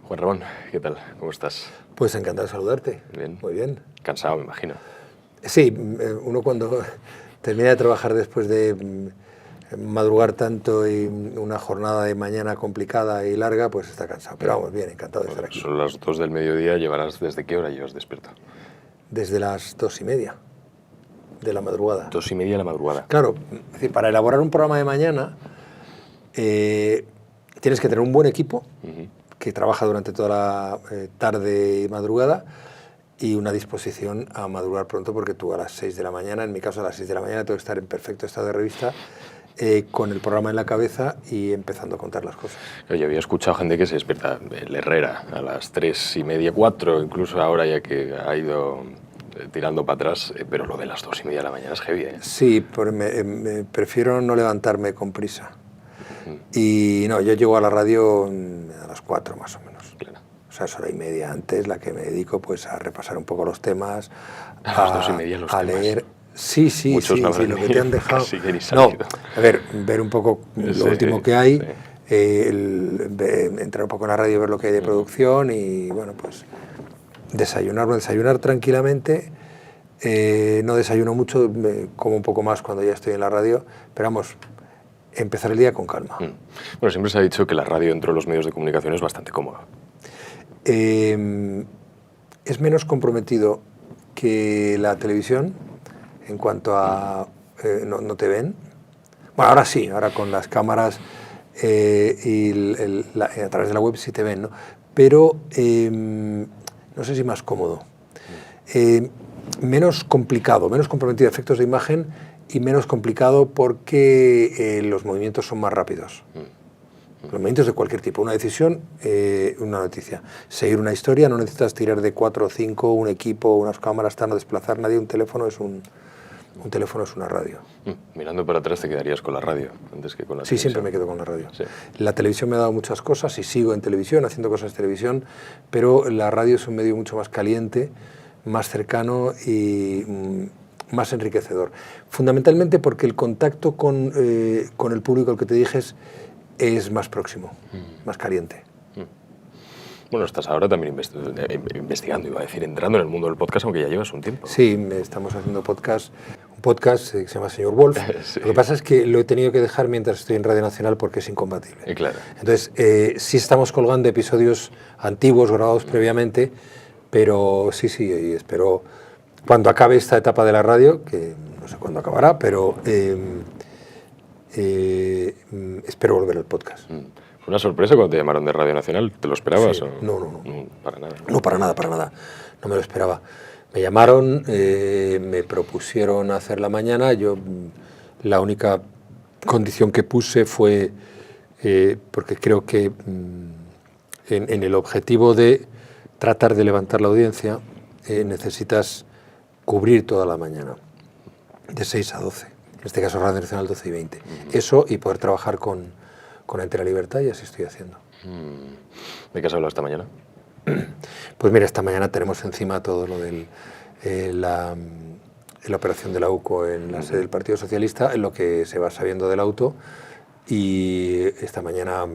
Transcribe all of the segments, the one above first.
Juan Ramón, ¿qué tal? ¿Cómo estás? Pues encantado de saludarte. Bien. Muy bien. Cansado, me imagino. Sí, uno cuando termina de trabajar después de madrugar tanto y una jornada de mañana complicada y larga, pues está cansado. Pero vamos, bien, encantado de estar aquí. Son las 2 del mediodía, llevarás ¿desde qué hora llevas despierto? Desde las 2:30 de la madrugada. 2:30 de la madrugada. Claro, es decir, para elaborar un programa de mañana tienes que tener un buen equipo que trabaja durante toda la tarde y madrugada, y una disposición a madrugar pronto, porque tú a las 6 de la mañana, en mi caso a las 6 de la mañana, tengo que estar en perfecto estado de revista, con el programa en la cabeza y empezando a contar las cosas. Yo había escuchado gente que se despierta, el Herrera, a las 3:30, 4, incluso ahora ya que ha ido tirando para atrás, pero lo de las 2:30 de la mañana es heavy, ¿eh? Sí, prefiero no levantarme con prisa. Y no, yo llego a la radio a las 4 más o menos. Claro. O sea, es hora y media antes la que me dedico pues a repasar un poco los temas, a las 2:30 los leer. Sí, Muchos lo que te han dejado. No, a ver un poco lo último que hay, entrar un poco en la radio, ver lo que hay de producción y, bueno, pues desayunar tranquilamente. No desayuno mucho, como un poco más cuando ya estoy en la radio, pero vamos, empezar el día con calma. Bueno, siempre se ha dicho que la radio dentro de los medios de comunicación es bastante cómoda. Es menos comprometido que la televisión en cuanto a no te ven. Bueno, ahora sí, ahora con las cámaras y a través de la web sí te ven, ¿no? Pero no sé si más cómodo. Menos complicado, menos comprometido, efectos de imagen, y menos complicado porque los movimientos son más rápidos. Los movimientos de cualquier tipo, una decisión, una noticia. Seguir una historia, no necesitas tirar de 4 o 5, un equipo, unas cámaras, no desplazar nadie. Un teléfono es una radio. Mirando para atrás te quedarías con la radio antes que con la televisión. Sí, siempre me quedo con la radio. Sí. La televisión me ha dado muchas cosas y sigo en televisión, haciendo cosas de televisión, pero la radio es un medio mucho más caliente, más cercano y más enriquecedor. Fundamentalmente porque el contacto con el público al que te diriges es más próximo, más caliente. Bueno, estás ahora también investigando, iba a decir, entrando en el mundo del podcast, aunque ya llevas un tiempo. Sí, estamos haciendo un podcast que se llama Señor Wolf. Sí. Lo que pasa es que lo he tenido que dejar mientras estoy en Radio Nacional porque es incompatible. Claro. Entonces, sí estamos colgando episodios antiguos grabados previamente, pero sí, y espero, cuando acabe esta etapa de la radio, que no sé cuándo acabará, pero espero volver al podcast. ¿Fue una sorpresa cuando te llamaron de Radio Nacional? ¿Te lo esperabas? Sí. ¿O? No. Para nada. No, para nada. No me lo esperaba. Me llamaron, me propusieron hacer la mañana. Yo la única condición que puse fue, porque creo que en el objetivo de tratar de levantar la audiencia, necesitas cubrir toda la mañana, de 6 a 12. En este caso Radio Nacional 12:20. Eso, y poder trabajar con entera libertad, y así estoy haciendo. ¿De qué has hablado esta mañana? Pues mira, esta mañana tenemos encima todo lo de la operación de la UCO en la sede del Partido Socialista, en lo que se va sabiendo del auto, y esta mañana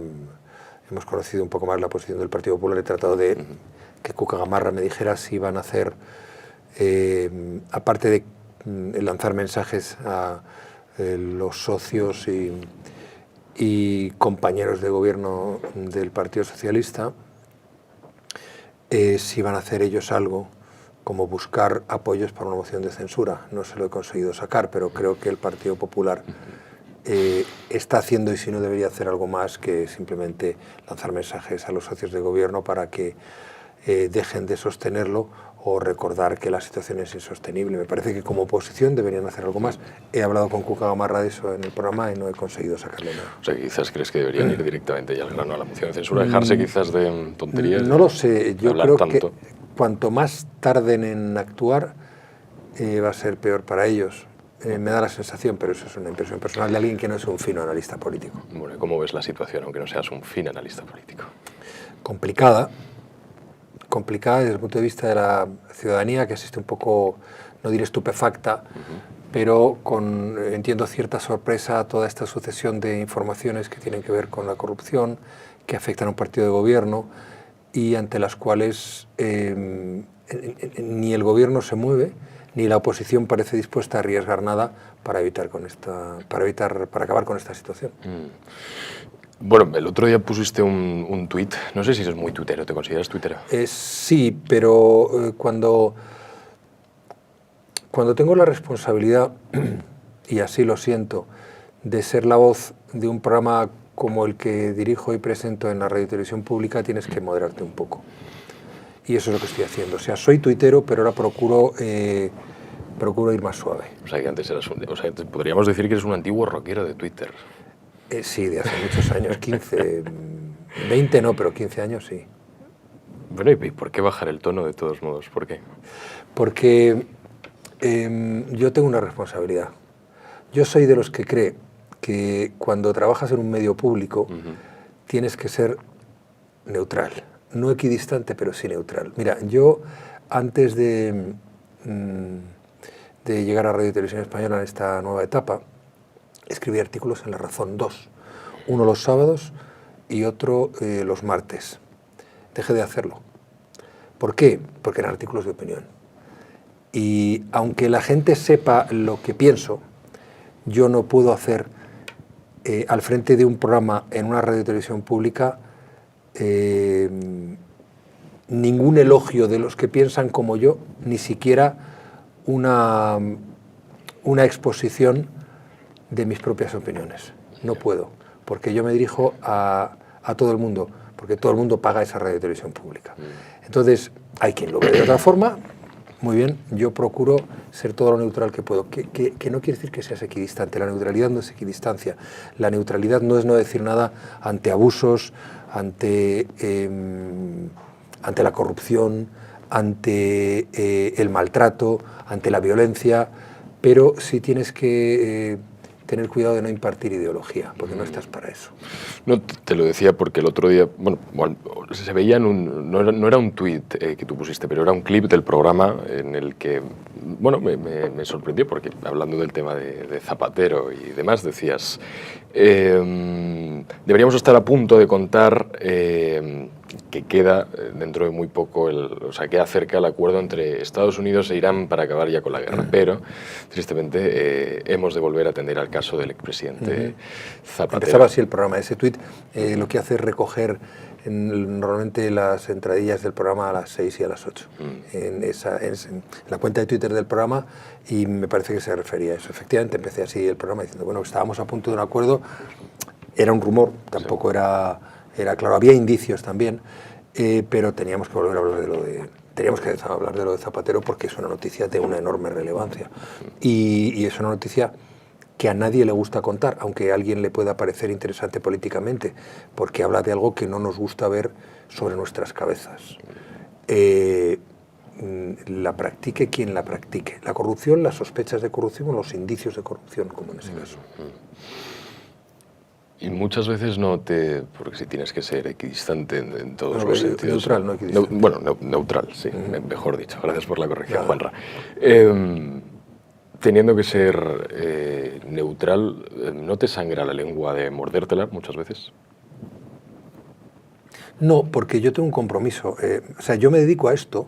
hemos conocido un poco más la posición del Partido Popular. He tratado de que Cuca Gamarra me dijera si van a hacer, aparte de lanzar mensajes a los socios y compañeros de gobierno del Partido Socialista, si van a hacer ellos algo como buscar apoyos para una moción de censura. No se lo he conseguido sacar, pero creo que el Partido Popular está haciendo, y si no debería hacer algo más que simplemente lanzar mensajes a los socios de gobierno para que dejen de sostenerlo, o recordar que la situación es insostenible. Me parece que como oposición deberían hacer algo más. He hablado con Cuca Gamarra de eso en el programa y no he conseguido sacarle nada. O sea, quizás crees que deberían ir directamente ya al grano a la moción de censura, dejarse quizás de tonterías. No lo sé, yo creo tanto. Que cuanto más tarden en actuar, va a ser peor para ellos. Me da la sensación, pero eso es una impresión personal de alguien que no es un fino analista político. Bueno, ¿cómo ves la situación, aunque no seas un fino analista político? Complicada desde el punto de vista de la ciudadanía, que asiste un poco, no diré estupefacta, pero entiendo, cierta sorpresa a toda esta sucesión de informaciones que tienen que ver con la corrupción, que afectan a un partido de gobierno, y ante las cuales ni el gobierno se mueve, ni la oposición parece dispuesta a arriesgar nada para acabar con esta situación. Bueno, el otro día pusiste un tuit, no sé si eres muy tuitero, ¿te consideras tuitero? Sí, pero cuando tengo la responsabilidad, y así lo siento, de ser la voz de un programa como el que dirijo y presento en la radio y televisión pública, tienes que moderarte un poco. Y eso es lo que estoy haciendo. O sea, soy tuitero, pero ahora procuro ir más suave. O sea, que antes eras podríamos decir que eres un antiguo rockero de Twitter. Sí, de hace muchos años, 15, 20 no, pero 15 años sí. Bueno, ¿y por qué bajar el tono de todos modos? ¿Por qué? Porque yo tengo una responsabilidad. Yo soy de los que cree que cuando trabajas en un medio público tienes que ser neutral. No equidistante, pero sí neutral. Mira, yo antes de llegar a Radio y Televisión Española en esta nueva etapa, escribí artículos en La Razón, 2. Uno los sábados y otro los martes. Dejé de hacerlo. ¿Por qué? Porque eran artículos de opinión. Y aunque la gente sepa lo que pienso, yo no puedo hacer al frente de un programa en una radio y televisión pública ningún elogio de los que piensan como yo, ni siquiera una exposición de mis propias opiniones. No puedo, porque yo me dirijo a todo el mundo, porque todo el mundo paga esa radio y televisión pública. Entonces, hay quien lo ve de otra forma. Muy bien, yo procuro ser todo lo neutral que puedo, que no quiere decir que seas equidistante. La neutralidad no es equidistancia. La neutralidad no es no decir nada ante abusos, ante la corrupción, ante el maltrato, ante la violencia, pero sí tienes que tener cuidado de no impartir ideología, porque no estás para eso. No, te lo decía porque el otro día, bueno se veía no era un tuit que tú pusiste, pero era un clip del programa en el que, bueno, me sorprendió porque hablando del tema de Zapatero y demás, decías, deberíamos estar a punto de contar que queda dentro de muy poco, queda cerca el acuerdo entre Estados Unidos e Irán para acabar ya con la guerra, pero tristemente hemos de volver a atender al caso del expresidente Zapatero. Empezaba así el programa, ese tuit lo que hace es recoger normalmente las entradillas del programa a las 6 y a las 8, en la cuenta de Twitter del programa, y me parece que se refería a eso. Efectivamente empecé así el programa diciendo, bueno, estábamos a punto de un acuerdo, era un rumor, tampoco era claro, había indicios también, pero teníamos que volver a hablar de lo de Zapatero porque es una noticia de una enorme relevancia y es una noticia que a nadie le gusta contar, aunque a alguien le pueda parecer interesante políticamente, porque habla de algo que no nos gusta ver sobre nuestras cabezas. La practique quien la practique. La corrupción, las sospechas de corrupción o los indicios de corrupción, como en ese caso. Y muchas veces porque si tienes que ser equidistante en todos los sentidos. Neutral, no equidistante. Neutral, sí, mejor dicho. Gracias por la corrección, Juanra. Teniendo que ser neutral, ¿no te sangra la lengua de mordértela muchas veces? No, porque yo tengo un compromiso. Yo me dedico a esto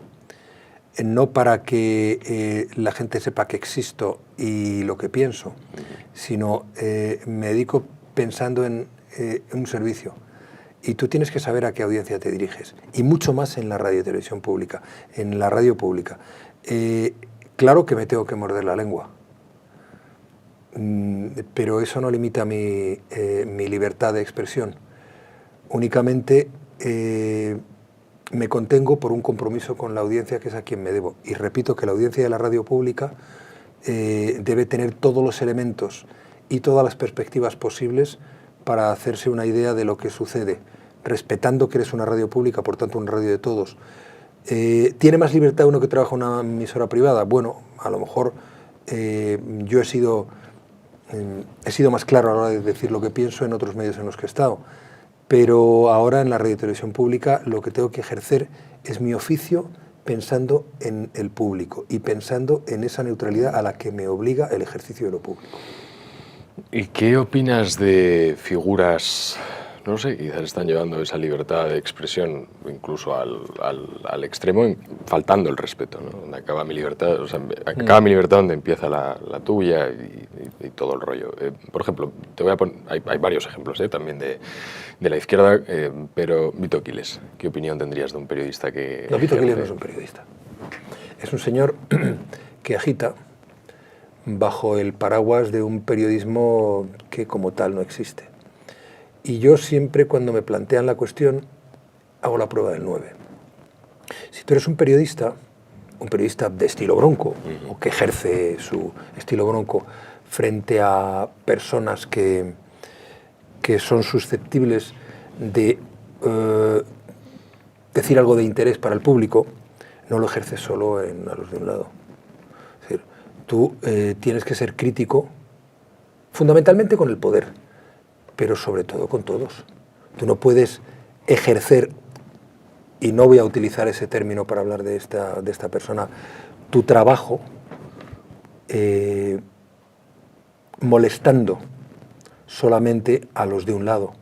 no para que la gente sepa que existo y lo que pienso, sino me dedico pensando en un servicio. Y tú tienes que saber a qué audiencia te diriges. Y mucho más en la radio y televisión pública, en la radio pública. Claro que me tengo que morder la lengua, pero eso no limita mi libertad de expresión. Únicamente me contengo por un compromiso con la audiencia, que es a quien me debo. Y repito que la audiencia de la radio pública debe tener todos los elementos y todas las perspectivas posibles para hacerse una idea de lo que sucede, respetando que eres una radio pública, por tanto una radio de todos. ¿Tiene más libertad uno que trabaja en una emisora privada? Bueno, a lo mejor yo he sido más claro a la hora de decir lo que pienso en otros medios en los que he estado, pero ahora en la radio y televisión pública lo que tengo que ejercer es mi oficio pensando en el público y pensando en esa neutralidad a la que me obliga el ejercicio de lo público. ¿Y qué opinas de figuras no lo sé, quizás están llevando esa libertad de expresión incluso al extremo, faltando el respeto, ¿no? Donde acaba mi libertad, o sea, acaba mi libertad donde empieza la tuya y todo el rollo. Por ejemplo, te voy a poner, hay varios ejemplos también de la izquierda, pero Vito Quiles, ¿qué opinión tendrías de un periodista que... No, Vito Quiles no es un periodista. Es un señor que agita bajo el paraguas de un periodismo que como tal no existe. Y yo siempre, cuando me plantean la cuestión, hago la prueba del 9. Si tú eres un periodista de estilo bronco, o que ejerce su estilo bronco frente a personas que son susceptibles de decir algo de interés para el público, no lo ejerces solo a los de un lado. Es decir, tú tienes que ser crítico, fundamentalmente con el poder, pero sobre todo con todos. Tú no puedes ejercer, y no voy a utilizar ese término para hablar de esta persona, tu trabajo molestando solamente a los de un lado.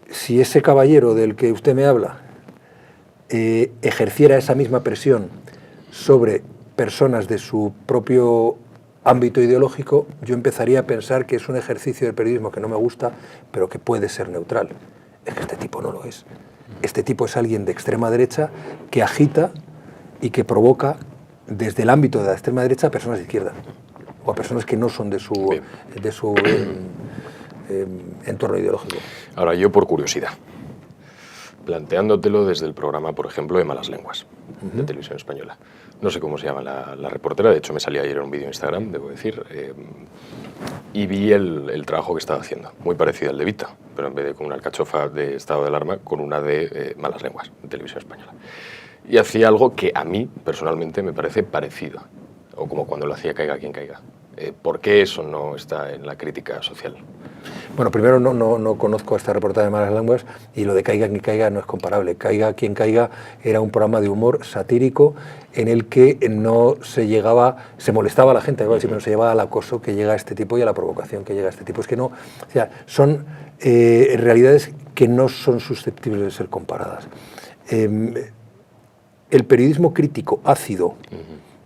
Si ese caballero del que usted me habla ejerciera esa misma presión sobre personas de su propio ámbito ideológico, yo empezaría a pensar que es un ejercicio del periodismo que no me gusta, pero que puede ser neutral. Es que este tipo no lo es. Este tipo es alguien de extrema derecha que agita y que provoca desde el ámbito de la extrema derecha a personas de izquierda o a personas que no son de su entorno ideológico. Ahora, yo por curiosidad, planteándotelo desde el programa, por ejemplo, de Malas Lenguas, de Televisión Española. No sé cómo se llama la reportera, de hecho me salía ayer en un vídeo en Instagram, debo decir, y vi el trabajo que estaba haciendo, muy parecido al de Vita, pero en vez de con una alcachofa de estado de alarma, con una de Malas Lenguas, de Televisión Española. Y hacía algo que a mí, personalmente, me parece parecido, o como cuando lo hacía Caiga quien caiga. ¿Por qué eso no está en la crítica social? Bueno, primero no conozco esta reportaje de Malas Lenguas, y lo de Caiga quien caiga no es comparable. Caiga quien caiga era un programa de humor satírico en el que no se molestaba a la gente, igual, sino se llevaba al acoso que llega a este tipo y a la provocación que llega a este tipo. Es que no, o sea, son realidades que no son susceptibles de ser comparadas. El periodismo crítico ácido,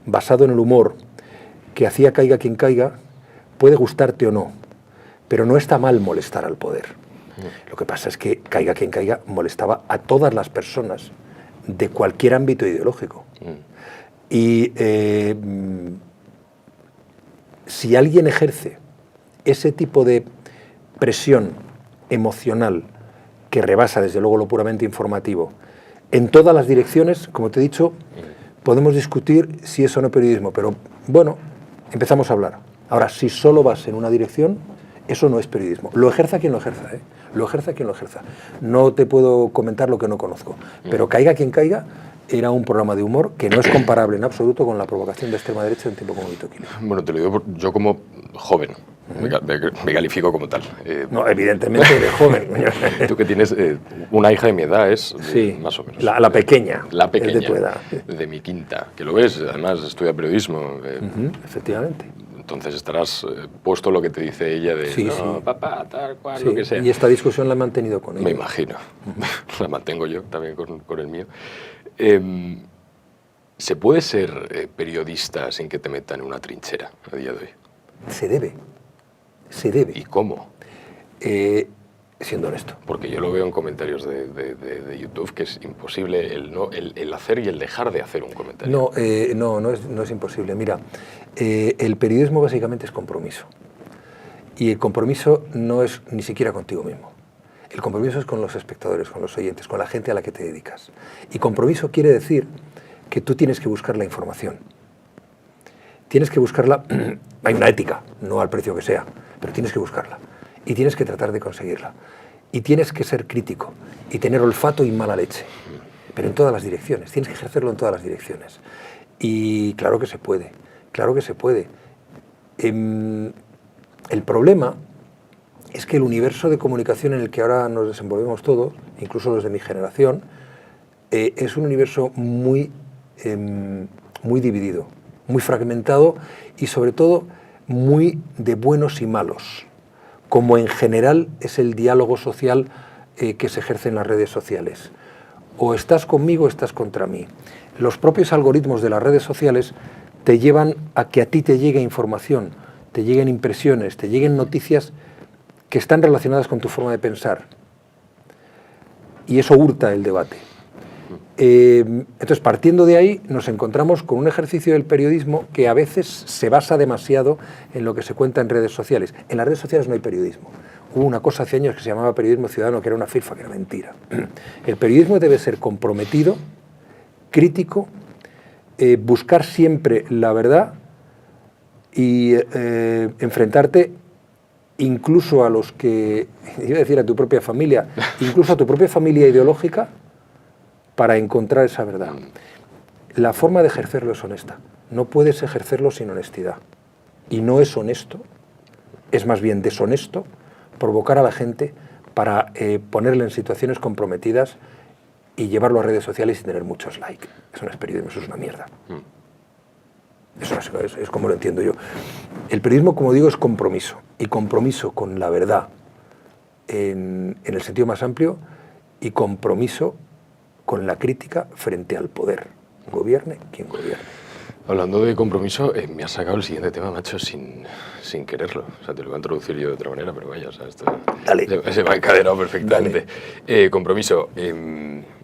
basado en el humor, que hacía Caiga quien caiga, puede gustarte o no, pero no está mal molestar al poder. Lo que pasa es que Caiga quien caiga molestaba a todas las personas de cualquier ámbito ideológico. Y si alguien ejerce ese tipo de presión emocional que rebasa desde luego lo puramente informativo en todas las direcciones, como te he dicho, podemos discutir si eso no es periodismo, pero bueno, empezamos a hablar. Ahora, si solo vas en una dirección, eso no es periodismo. Lo ejerza quien lo ejerza, ¿eh? Lo ejerza quien lo ejerza. No te puedo comentar lo que no conozco, pero Caiga quien caiga era un programa de humor que no es comparable en absoluto con la provocación de extrema derecha en un tiempo como Vito Quiles. Bueno, te lo digo yo como joven, me califico como tal. No, evidentemente eres joven. Tú que tienes una hija de mi edad, sí, más o menos. La pequeña. La pequeña, es de tu edad. De mi quinta, que lo ves, además estudia periodismo. Efectivamente. Entonces estarás puesto lo que te dice ella de sí. Papá, tal cual, sí. Lo que sea. Y esta discusión la he mantenido con ella. Me imagino. La mantengo yo también con el mío. ¿Se puede ser periodista sin que te metan en una trinchera a día de hoy? Se debe. Se debe. ¿Y cómo? Siendo honesto. Porque yo lo veo en comentarios de YouTube que es imposible el hacer y el dejar de hacer un comentario. No es imposible. Mira, el periodismo básicamente es compromiso. Y el compromiso no es ni siquiera contigo mismo. El compromiso es con los espectadores, con los oyentes, con la gente a la que te dedicas. Y compromiso quiere decir que tú tienes que buscar la información. Tienes que buscarla, hay una ética, no al precio que sea, pero tienes que buscarla. Y tienes que tratar de conseguirla. Y tienes que ser crítico y tener olfato y mala leche. Pero en todas las direcciones, tienes que ejercerlo en todas las direcciones. Y claro que se puede, claro que se puede. El problema es que el universo de comunicación en el que ahora nos desenvolvemos todos, incluso los de mi generación, es un universo muy dividido, muy fragmentado y sobre todo muy de buenos y malos, como en general es el diálogo social que se ejerce en las redes sociales. O estás conmigo o estás contra mí. Los propios algoritmos de las redes sociales te llevan a que a ti te llegue información, te lleguen impresiones, te lleguen noticias que están relacionadas con tu forma de pensar. Y eso hurta el debate. Entonces, partiendo de ahí, nos encontramos con un ejercicio del periodismo que a veces se basa demasiado en lo que se cuenta en redes sociales. En las redes sociales no hay periodismo. Hubo una cosa hace años que se llamaba periodismo ciudadano, que era una filfa, que era mentira. El periodismo debe ser comprometido, crítico, buscar siempre la verdad y enfrentarte incluso a los que, iba a decir a tu propia familia, incluso a tu propia familia ideológica, para encontrar esa verdad. La forma de ejercerlo es honesta. No puedes ejercerlo sin honestidad. Y no es honesto, es más bien deshonesto, provocar a la gente para ponerle en situaciones comprometidas y llevarlo a redes sociales y tener muchos likes. Eso no es periodismo, eso es una mierda. Eso es como lo entiendo yo. El periodismo, como digo, es compromiso. Y compromiso con la verdad en el sentido más amplio y compromiso con la crítica frente al poder. Gobierne quien gobierne. Hablando de compromiso, me has sacado el siguiente tema, macho, sin quererlo. O sea, te lo voy a introducir yo de otra manera, pero vaya, o sea, esto se me ha encadenado perfectamente. Compromiso.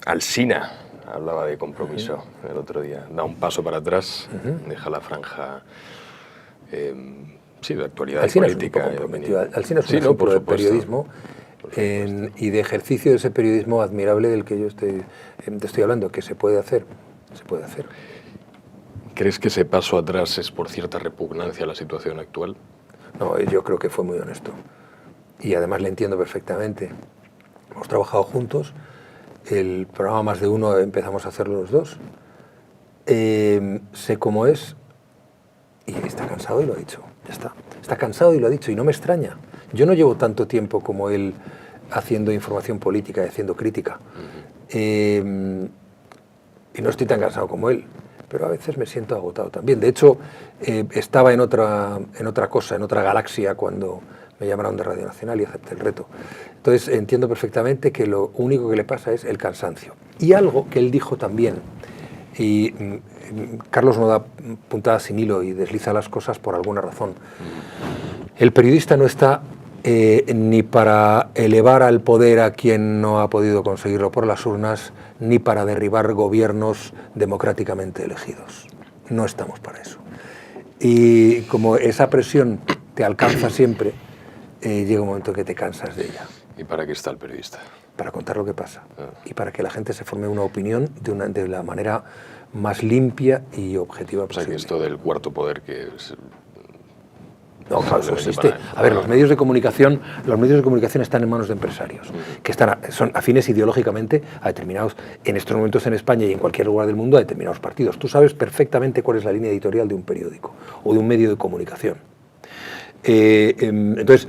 Alsina hablaba de compromiso el otro día. Da un paso para atrás, deja la franja de actualidad Alsina política. Alsina es un ejemplo de periodismo y de ejercicio de ese periodismo admirable del que yo te estoy hablando, que se puede hacer. Se puede hacer. ¿Crees que ese paso atrás es por cierta repugnancia a la situación actual? No, yo creo que fue muy honesto. Y además le entiendo perfectamente. Hemos trabajado juntos. El programa Más de Uno empezamos a hacerlo los dos. Sé cómo es. Y está cansado y lo ha dicho. Ya está. Está cansado y lo ha dicho. Y no me extraña. Yo no llevo tanto tiempo como él haciendo información política y haciendo crítica. Y no estoy tan cansado como él. Pero a veces me siento agotado también. De hecho, estaba en otra cosa, en otra galaxia, cuando me llamaron de Radio Nacional y acepté el reto. Entonces entiendo perfectamente que lo único que le pasa es el cansancio. Y algo que él dijo también, y Carlos no da puntada sin hilo y desliza las cosas por alguna razón. El periodista no está ni para elevar al poder a quien no ha podido conseguirlo por las urnas, ni para derribar gobiernos democráticamente elegidos. No estamos para eso. Y como esa presión te alcanza siempre, llega un momento que te cansas de ella. ¿Y para qué está el periodista? Para contar lo que pasa. Y para que la gente se forme una opinión de la manera más limpia y objetiva posible. O sea, que esto del cuarto poder que es... No, claro, eso existe. A ver, los medios de comunicación están en manos de empresarios, que son afines ideológicamente a determinados, en estos momentos en España y en cualquier lugar del mundo, a determinados partidos. Tú sabes perfectamente cuál es la línea editorial de un periódico o de un medio de comunicación. Entonces,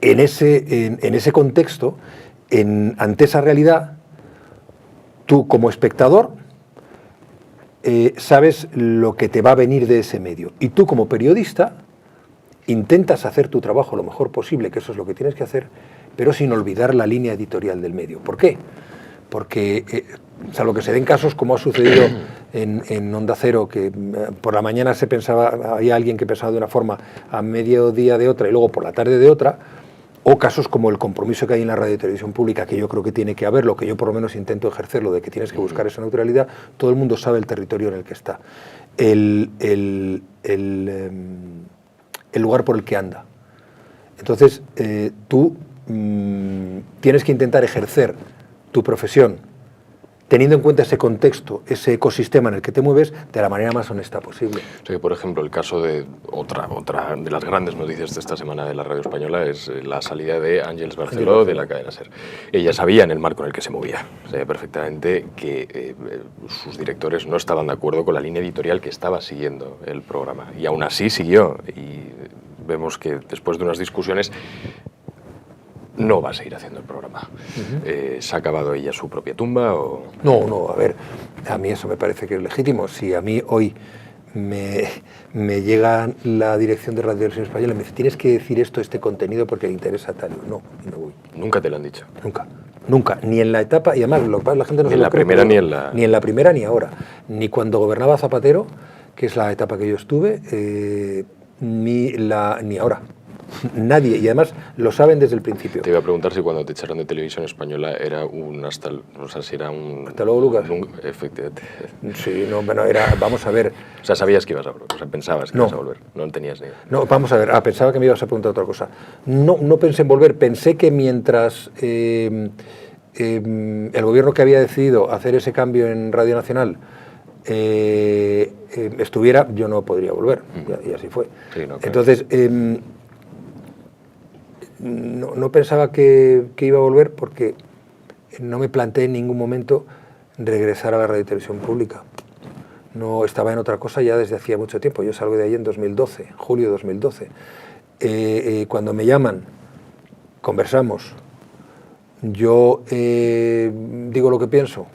en ese contexto, ante esa realidad, tú como espectador sabes lo que te va a venir de ese medio. Y tú como periodista intentas hacer tu trabajo lo mejor posible, que eso es lo que tienes que hacer, pero sin olvidar la línea editorial del medio. ¿Por qué? Porque, salvo que se den casos como ha sucedido en Onda Cero, que por la mañana había alguien que pensaba de una forma, a mediodía de otra y luego por la tarde de otra, o casos como el compromiso que hay en la radio y televisión pública, que yo creo que tiene que haberlo, que yo por lo menos intento ejercerlo, de que tienes que buscar esa neutralidad. Todo el mundo sabe el territorio en el que está, el lugar por el que anda. Entonces, tú tienes que intentar ejercer tu profesión teniendo en cuenta ese contexto, ese ecosistema en el que te mueves, de la manera más honesta posible. O sea que, por ejemplo, el caso de otra de las grandes noticias de esta semana de la radio española es la salida de Àngels Barceló de la cadena SER. Ella sabía en el marco en el que se movía, sabía perfectamente que sus directores no estaban de acuerdo con la línea editorial que estaba siguiendo el programa. Y aún así siguió. Y vemos que después de unas discusiones no va a seguir haciendo el programa. ¿Se ha acabado ella su propia tumba? O... No, a ver, a mí eso me parece que es legítimo. Si a mí hoy me llega la dirección de Radio Televisión Española y me dice, tienes que decir este contenido porque le interesa a tal. No, y me voy. ¿Nunca te lo han dicho? Nunca, ni en la etapa, y además la gente no se lo cree. Ni en la... Ni en la primera ni ahora. Ni cuando gobernaba Zapatero, que es la etapa que yo estuve, ni ahora. Nadie, y además lo saben desde el principio. Te iba a preguntar si cuando te echaron de Televisión Española era si era un... ¿Hasta luego, Lucas? Efectivamente. Sí, no, bueno, vamos a ver. O sea, sabías que ibas a volver, o sea, pensabas que ibas a volver, no tenías ni idea. No, vamos a ver, pensaba que me ibas a preguntar otra cosa. No pensé en volver, pensé que mientras el gobierno que había decidido hacer ese cambio en Radio Nacional estuviera, yo no podría volver, y así fue. Sí, no, claro. Entonces, no pensaba que iba a volver porque no me planteé en ningún momento regresar a la radio y televisión pública. No estaba en otra cosa ya desde hacía mucho tiempo. Yo salgo de ahí en 2012, julio de 2012. Cuando me llaman, conversamos, yo digo lo que pienso,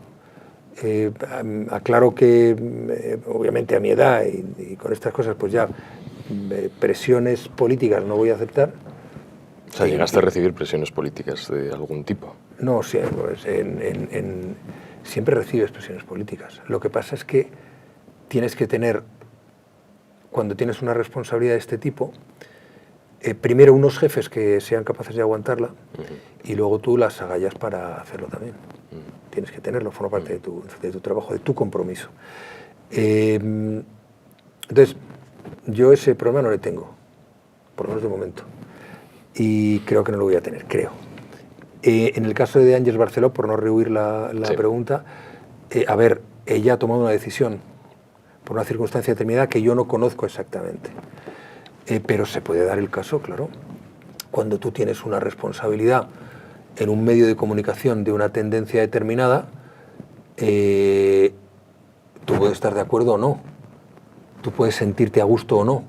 aclaro que obviamente a mi edad y con estas cosas pues ya presiones políticas no voy a aceptar. O sea, ¿llegaste a recibir presiones políticas de algún tipo? No, sí, pues siempre recibes presiones políticas. Lo que pasa es que tienes que tener, cuando tienes una responsabilidad de este tipo, primero unos jefes que sean capaces de aguantarla y luego tú las agallas para hacerlo también. Tienes que tenerlo, forma parte de tu trabajo, de tu compromiso. Entonces, yo ese problema no le tengo, por lo menos de momento. Y creo que no lo voy a tener, creo. En el caso de Àngels Barceló, por no rehuir la pregunta, a ver, ella ha tomado una decisión por una circunstancia determinada que yo no conozco exactamente. Pero se puede dar el caso, claro, cuando tú tienes una responsabilidad en un medio de comunicación de una tendencia determinada, tú puedes estar de acuerdo o no, tú puedes sentirte a gusto o no,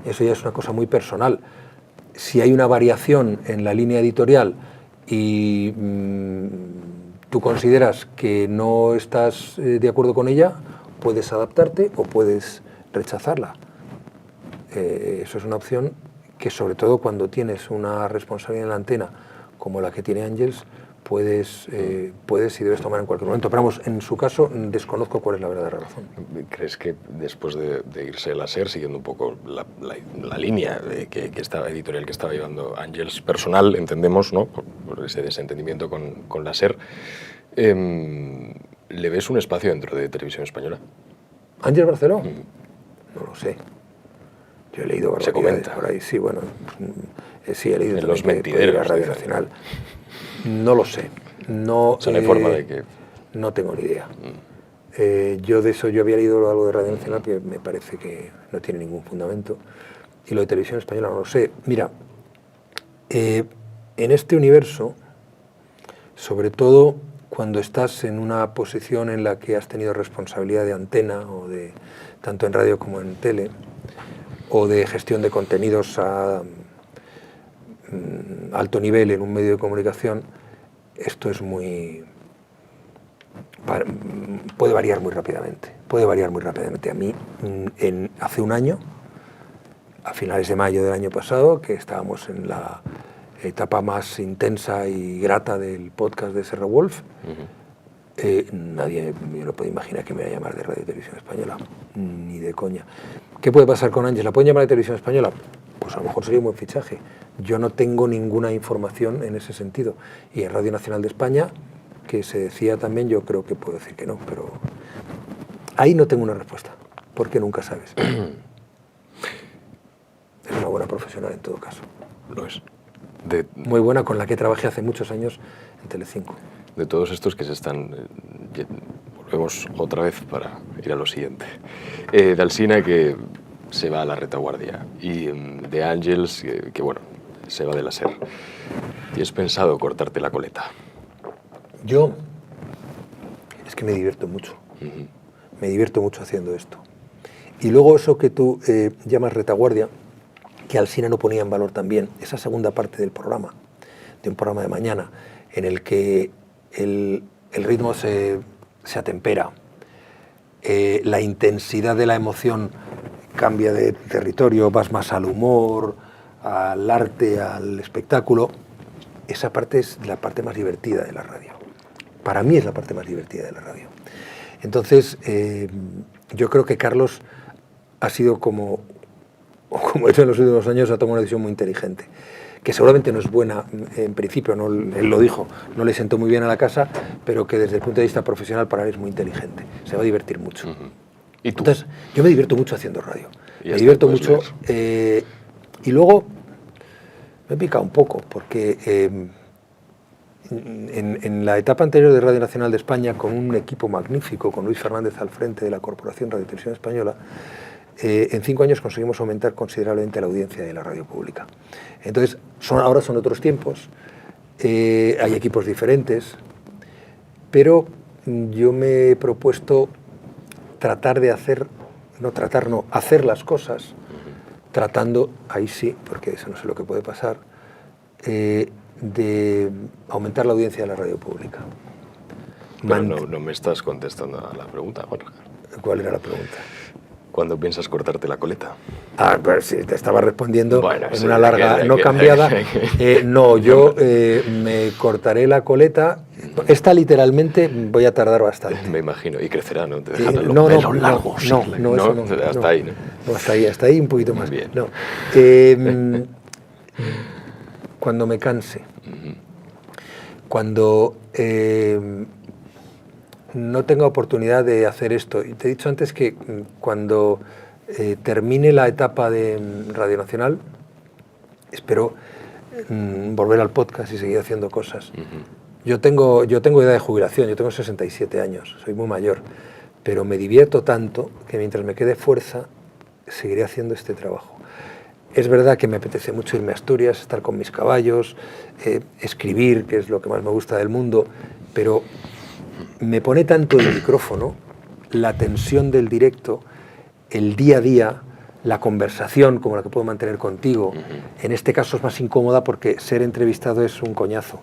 eso ya es una cosa muy personal. Si hay una variación en la línea editorial y tú consideras que no estás de acuerdo con ella, puedes adaptarte o puedes rechazarla. Eso es una opción que, sobre todo cuando tienes una responsabilidad en la antena como la que tiene Àngels, puedes y debes tomar en cualquier momento. Pero vamos, en su caso desconozco cuál es la verdadera razón. ¿Crees que después de irse la SER, siguiendo un poco la línea editorial que estaba llevando Àngels personal, entendemos, ¿no? por ese desentendimiento con la SER, ¿le ves un espacio dentro de Televisión Española? ¿Àngels Barceló? No lo sé. Yo he leído se comenta por ahí, sí, bueno, sí he leído en los mentideros de Radio Nacional. No lo sé. No, o sea, no hay forma de que... No tengo ni idea. Yo había leído algo de Radio Nacional que me parece que no tiene ningún fundamento. Y lo de Televisión Española no lo sé. Mira, en este universo, sobre todo cuando estás en una posición en la que has tenido responsabilidad de antena, o de tanto en radio como en tele, o de gestión de contenidos a alto nivel en un medio de comunicación, esto es puede variar muy rápidamente. A mí, hace un año, a finales de mayo del año pasado, que estábamos en la etapa más intensa y grata del podcast de Serra Wolf, nadie me lo puede imaginar que me vaya a llamar de Radio y Televisión Española, ni de coña. ¿Qué puede pasar con Àngels? ¿La pueden llamar de Televisión Española? Pues a lo mejor sería un buen fichaje. Yo no tengo ninguna información en ese sentido. Y en Radio Nacional de España, que se decía también, yo creo que puedo decir que no, pero ahí no tengo una respuesta, porque nunca sabes. Es una buena profesional en todo caso. Lo es. Muy buena, con la que trabajé hace muchos años en Telecinco. De todos estos que se están... volvemos otra vez para ir a lo siguiente. De Alsina, que se va a la retaguardia, y de Àngels, que bueno, se va de la SER. ¿Tienes pensado cortarte la coleta? Yo es que me divierto mucho. Me divierto mucho haciendo esto. Y luego eso que tú llamas retaguardia, que Alsina no ponía en valor también, esa segunda parte del programa, de un programa de mañana, en el que el ritmo se atempera, la intensidad de la emoción cambia de territorio, vas más al humor, al arte, al espectáculo. Esa parte es la parte más divertida de la radio. Para mí es la parte más divertida de la radio. Entonces, yo creo que Carlos ha sido como ha hecho en los últimos años, ha tomado una decisión muy inteligente, que seguramente no es buena en principio, no, él lo dijo, no le sentó muy bien a la casa, pero que desde el punto de vista profesional para él es muy inteligente, se va a divertir mucho. ¿Y tú? Entonces, yo me divierto mucho haciendo radio, Me divierto mucho, y luego me he picado un poco, porque en la etapa anterior de Radio Nacional de España, con un equipo magnífico, con Luis Fernández al frente de la Corporación Radio y Televisión Española, en 5 años conseguimos aumentar considerablemente la audiencia de la radio pública. Entonces, ahora son otros tiempos, hay equipos diferentes, pero yo me he propuesto hacer las cosas, tratando, ahí sí, porque eso no sé lo que puede pasar, de aumentar la audiencia de la radio pública. Pero no me estás contestando a la pregunta, Jorge. ¿Cuál era la pregunta? ¿Cuándo piensas cortarte la coleta? Pues sí, te estaba respondiendo bueno, en sí, una larga, no cambiada. No, yo me cortaré la coleta. Esta literalmente voy a tardar bastante. Me imagino, y crecerá, ¿no? Te dejan No, los pelos largos. No, eso no. Hasta ahí, ¿no? No, hasta ahí un poquito más. Bien. No. Cuando me canse, cuando no tenga oportunidad de hacer esto. Y te he dicho antes que cuando termine la etapa de Radio Nacional, espero volver al podcast y seguir haciendo cosas. Yo tengo edad de jubilación, yo tengo 67 años, soy muy mayor, pero me divierto tanto que mientras me quede fuerza, seguiré haciendo este trabajo. Es verdad que me apetece mucho irme a Asturias, estar con mis caballos, escribir, que es lo que más me gusta del mundo, pero me pone tanto el micrófono, la tensión del directo, el día a día, la conversación como la que puedo mantener contigo. En este caso es más incómoda porque ser entrevistado es un coñazo.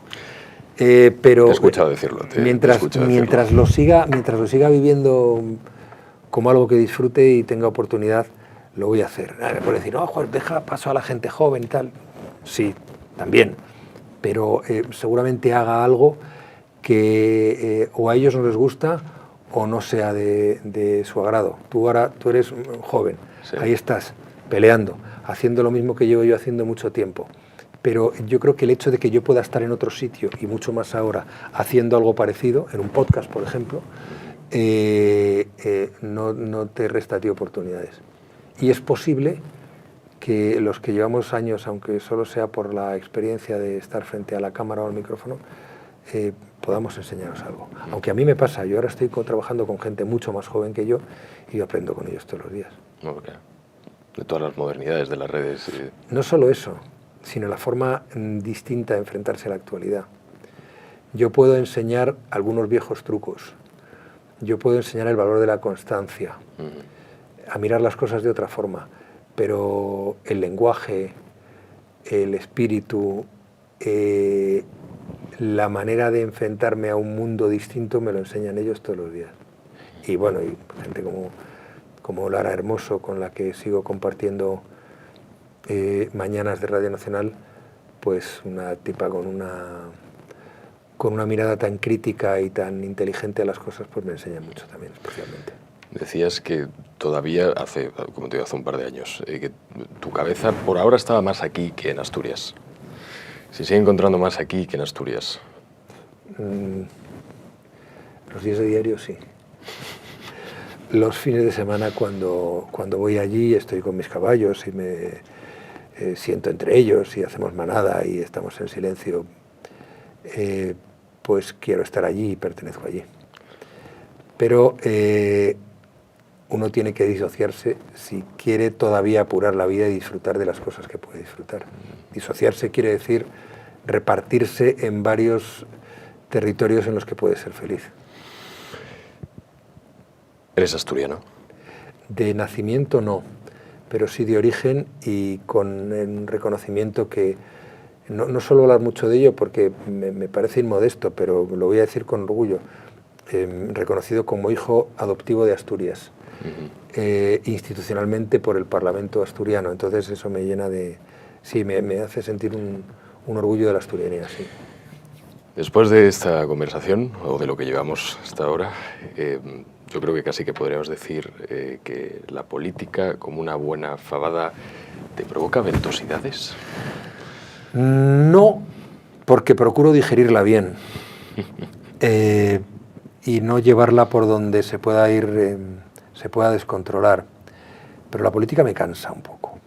Pero te he escuchado decirlo. Mientras lo siga viviendo como algo que disfrute y tenga oportunidad, lo voy a hacer. Me puede decir, no, Juan, deja paso a la gente joven y tal. Sí, también. Pero seguramente haga algo que o a ellos no les gusta o no sea de su agrado. Tú eres joven, sí. Ahí estás, peleando, haciendo lo mismo que llevo yo haciendo mucho tiempo. Pero yo creo que el hecho de que yo pueda estar en otro sitio, y mucho más ahora, haciendo algo parecido, en un podcast, por ejemplo, no te resta a ti oportunidades. Y es posible que los que llevamos años, aunque solo sea por la experiencia de estar frente a la cámara o al micrófono, podamos enseñaros algo. Aunque a mí me pasa, yo ahora estoy trabajando con gente mucho más joven que yo y yo aprendo con ellos todos los días. Okay. De todas las modernidades de las redes. No solo eso, sino la forma distinta de enfrentarse a la actualidad. Yo puedo enseñar algunos viejos trucos, yo puedo enseñar el valor de la constancia, a mirar las cosas de otra forma, pero el lenguaje, el espíritu, la manera de enfrentarme a un mundo distinto me lo enseñan ellos todos los días. Y bueno, y gente como Lara Hermoso, con la que sigo compartiendo mañanas de Radio Nacional, pues una tipa con una mirada tan crítica y tan inteligente a las cosas, pues me enseña mucho también, especialmente. Decías que todavía hace un par de años, que tu cabeza por ahora estaba más aquí que en Asturias. ¿Se sigue encontrando más aquí que en Asturias? Los días de diario sí. Los fines de semana cuando voy allí estoy con mis caballos y me siento entre ellos y hacemos manada y estamos en silencio, pues quiero estar allí y pertenezco allí. Pero uno tiene que disociarse si quiere todavía apurar la vida y disfrutar de las cosas que puede disfrutar. Disociarse quiere decir repartirse en varios territorios en los que puede ser feliz. ¿Eres asturiano? De nacimiento no, pero sí de origen y con un reconocimiento que no suelo hablar mucho de ello porque me parece inmodesto, pero lo voy a decir con orgullo. reconocido como hijo adoptivo de Asturias, institucionalmente por el Parlamento asturiano. Entonces eso me llena de... Sí, me hace sentir un orgullo de la asturianía, sí. Después de esta conversación, o de lo que llevamos hasta ahora, yo creo que casi que podríamos decir que la política, como una buena fabada, ¿te provoca ventosidades? No, porque procuro digerirla bien y no llevarla por donde se pueda ir, se pueda descontrolar. Pero la política me cansa un poco.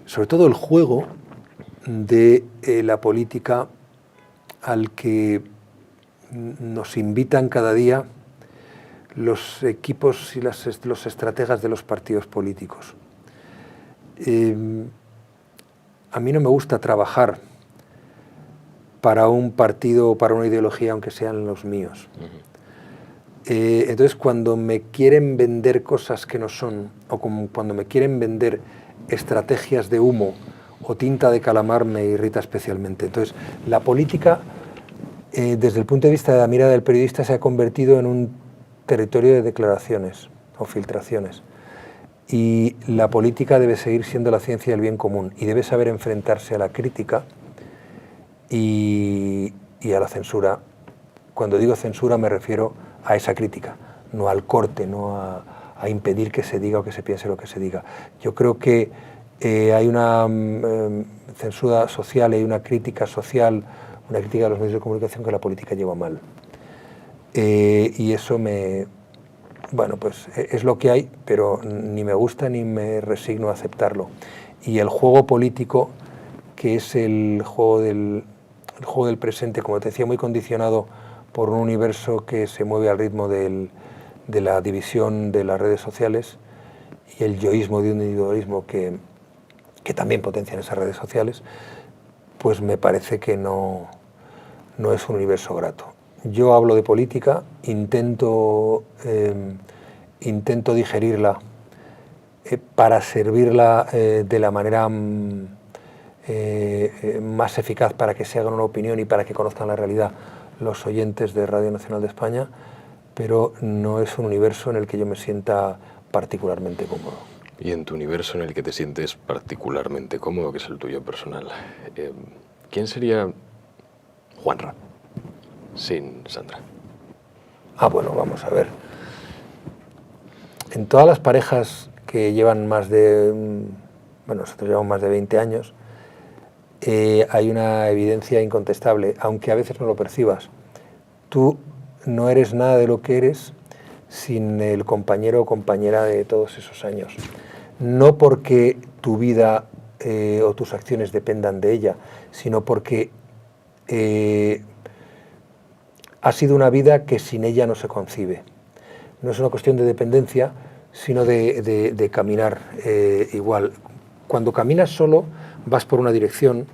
Sobre todo el juego de la política al que nos invitan cada día los equipos y los estrategas de los partidos políticos. A mí no me gusta trabajar para un partido o para una ideología, aunque sean los míos. Entonces, cuando me quieren vender cosas que no son, o cuando me quieren vender estrategias de humo o tinta de calamar, me irrita especialmente. Entonces, la política, desde el punto de vista de la mirada del periodista, se ha convertido en un territorio de declaraciones o filtraciones. Y la política debe seguir siendo la ciencia del bien común y debe saber enfrentarse a la crítica y a la censura. Cuando digo censura me refiero a esa crítica, no al corte, no a impedir que se diga o que se piense lo que se diga. Yo creo que hay una censura social, hay una crítica social, una crítica de los medios de comunicación que la política lleva mal. Y eso bueno, pues es lo que hay, pero ni me gusta ni me resigno a aceptarlo. Y el juego político, que es el juego del presente, como te decía, muy condicionado por un universo que se mueve al ritmo de la división de las redes sociales y el yoísmo de un individualismo que también potencian esas redes sociales, pues me parece que no es un universo grato. Yo hablo de política, intento digerirla para servirla de la manera más eficaz para que se hagan una opinión y para que conozcan la realidad los oyentes de Radio Nacional de España, pero no es un universo en el que yo me sienta particularmente cómodo. Y en tu universo en el que te sientes particularmente cómodo, que es el tuyo personal, ¿quién sería Juanra sin Sandra? Bueno, vamos a ver. En todas las parejas que llevan nosotros llevamos más de 20 años, hay una evidencia incontestable, aunque a veces no lo percibas. Tú no eres nada de lo que eres sin el compañero o compañera de todos esos años. No porque tu vida o tus acciones dependan de ella, sino porque ha sido una vida que sin ella no se concibe. No es una cuestión de dependencia, sino de caminar igual. Cuando caminas solo, vas por una dirección.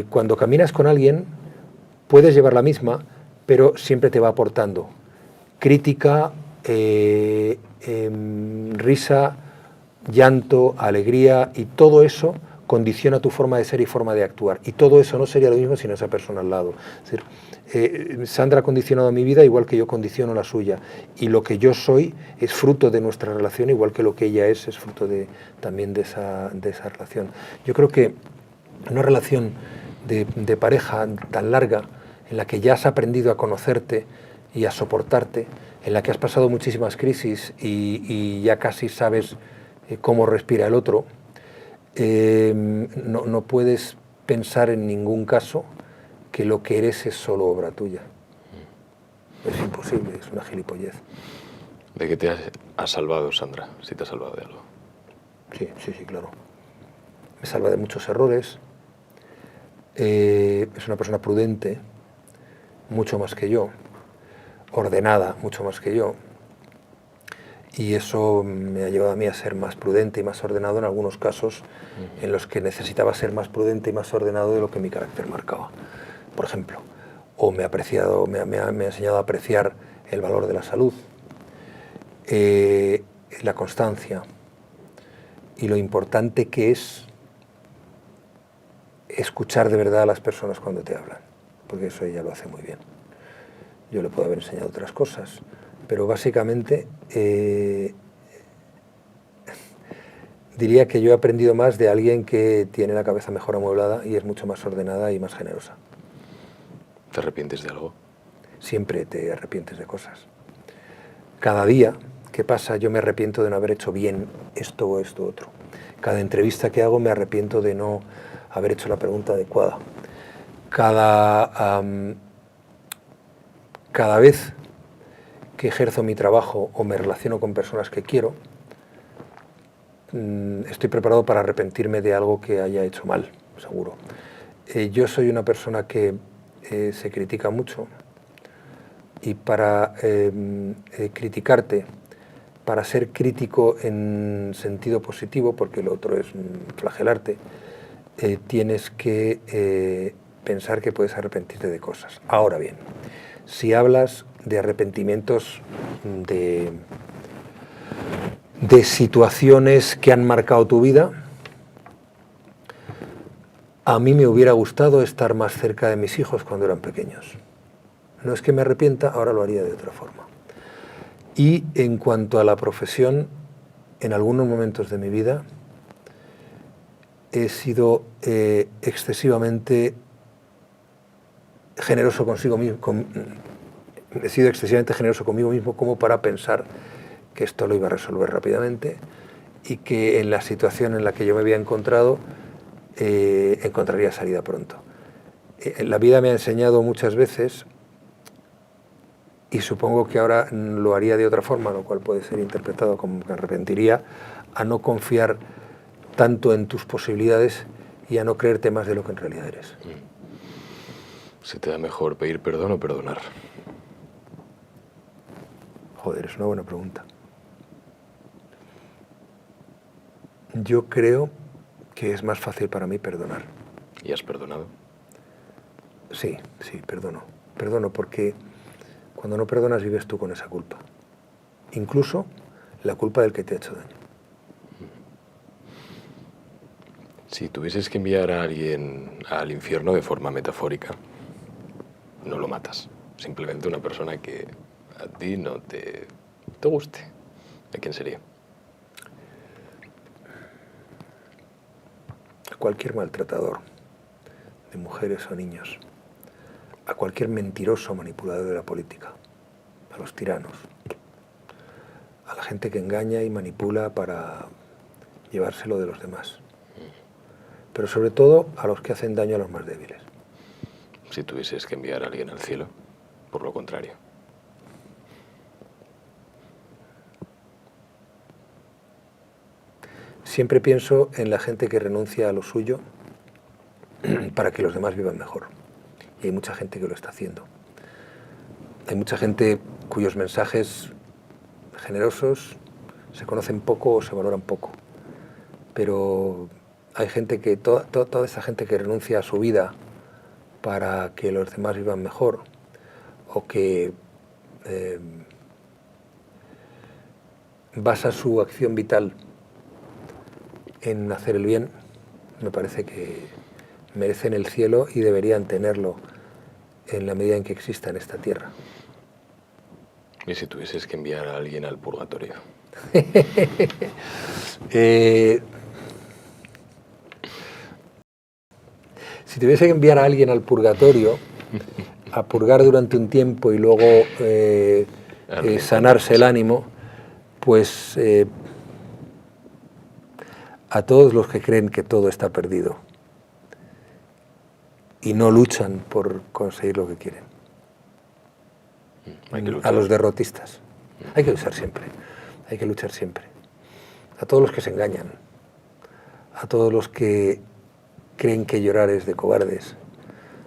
Cuando caminas con alguien, puedes llevar la misma, pero siempre te va aportando crítica, risa, llanto, alegría, y todo eso condiciona tu forma de ser y forma de actuar. Y todo eso no sería lo mismo sin esa persona al lado. Es decir, Sandra ha condicionado mi vida igual que yo condiciono la suya. Y lo que yo soy es fruto de nuestra relación, igual que lo que ella es fruto también de esa relación. Yo creo que una relación de pareja tan larga, en la que ya has aprendido a conocerte y a soportarte, en la que has pasado muchísimas crisis y ya casi sabes cómo respira el otro, no puedes pensar en ningún caso que lo que eres es solo obra tuya. Es imposible, es una gilipollez. ¿De qué te has salvado, Sandra? Si te has salvado de algo. Sí, claro. Me salva de muchos errores. Es una persona prudente, mucho más que yo, ordenada, mucho más que yo. Y eso me ha llevado a mí a ser más prudente y más ordenado en algunos casos en los que necesitaba ser más prudente y más ordenado de lo que mi carácter marcaba. Por ejemplo, o me ha enseñado a apreciar el valor de la salud, la constancia y lo importante que es escuchar de verdad a las personas cuando te hablan, porque eso ella lo hace muy bien. yo le puedo haber enseñado otras cosas, pero básicamente diría que yo he aprendido más de alguien que tiene la cabeza mejor amueblada y es mucho más ordenada y más generosa. ¿Te arrepientes de algo? Siempre te arrepientes de cosas. Cada día que pasa yo me arrepiento de no haber hecho bien esto o esto otro. Cada entrevista que hago me arrepiento de no haber hecho la pregunta adecuada. Cada vez que ejerzo mi trabajo o me relaciono con personas que quiero, estoy preparado para arrepentirme de algo que haya hecho mal, seguro. Yo soy una persona que se critica mucho y para criticarte, para ser crítico en sentido positivo, porque lo otro es flagelarte, tienes que pensar que puedes arrepentirte de cosas. Ahora bien, si hablas de arrepentimientos de situaciones que han marcado tu vida, a mí me hubiera gustado estar más cerca de mis hijos cuando eran pequeños. No es que me arrepienta, ahora lo haría de otra forma. Y en cuanto a la profesión, en algunos momentos de mi vida he sido excesivamente generoso consigo mismo, he sido excesivamente generoso conmigo mismo como para pensar que esto lo iba a resolver rápidamente y que en la situación en la que yo me había encontrado encontraría salida pronto. La vida me ha enseñado muchas veces, y supongo que ahora lo haría de otra forma, lo cual puede ser interpretado como que me arrepentiría, a no confiar tanto en tus posibilidades y a no creerte más de lo que en realidad eres. ¿Se te da mejor pedir perdón o perdonar? Joder, es una buena pregunta. Yo creo que es más fácil para mí perdonar. ¿Y has perdonado? Sí, perdono. Perdono porque cuando no perdonas vives tú con esa culpa. Incluso la culpa del que te ha hecho daño. Si tuvieses que enviar a alguien al infierno de forma metafórica, no lo matas. Simplemente una persona que a ti no te guste. ¿A quién sería? A cualquier maltratador de mujeres o niños. A cualquier mentiroso manipulador de la política. A los tiranos. A la gente que engaña y manipula para llevárselo de los demás. Pero sobre todo a los que hacen daño a los más débiles. Si tuvieses que enviar a alguien al cielo, por lo contrario. Siempre pienso en la gente que renuncia a lo suyo para que los demás vivan mejor. Y hay mucha gente que lo está haciendo. Hay mucha gente cuyos mensajes generosos se conocen poco o se valoran poco. Pero hay gente que, toda esa gente que renuncia a su vida para que los demás vivan mejor, o que basa su acción vital en hacer el bien, me parece que merecen el cielo y deberían tenerlo en la medida en que exista en esta tierra. ¿Y si tuvieses que enviar a alguien al purgatorio? Si tuviese que enviar a alguien al purgatorio, a purgar durante un tiempo y luego sanarse el ánimo, pues a todos los que creen que todo está perdido y no luchan por conseguir lo que quieren. A los derrotistas. Hay que luchar siempre, hay que luchar siempre. A todos los que se engañan, a todos los que creen que llorar es de cobardes,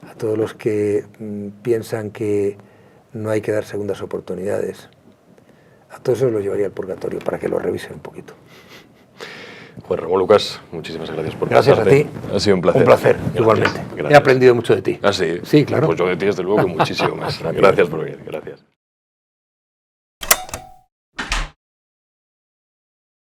a todos los que piensan que no hay que dar segundas oportunidades, a todos esos los llevaría al purgatorio para que lo revisen un poquito. Juan Ramón Lucas, muchísimas gracias por Gracias pasarte. a ti. Ha sido un placer. Un placer, Gracias, igualmente. gracias. He aprendido mucho de ti. ¿Ah, sí? Sí, claro. Pues yo de ti, desde luego, que muchísimo más. Gracias por venir. Gracias.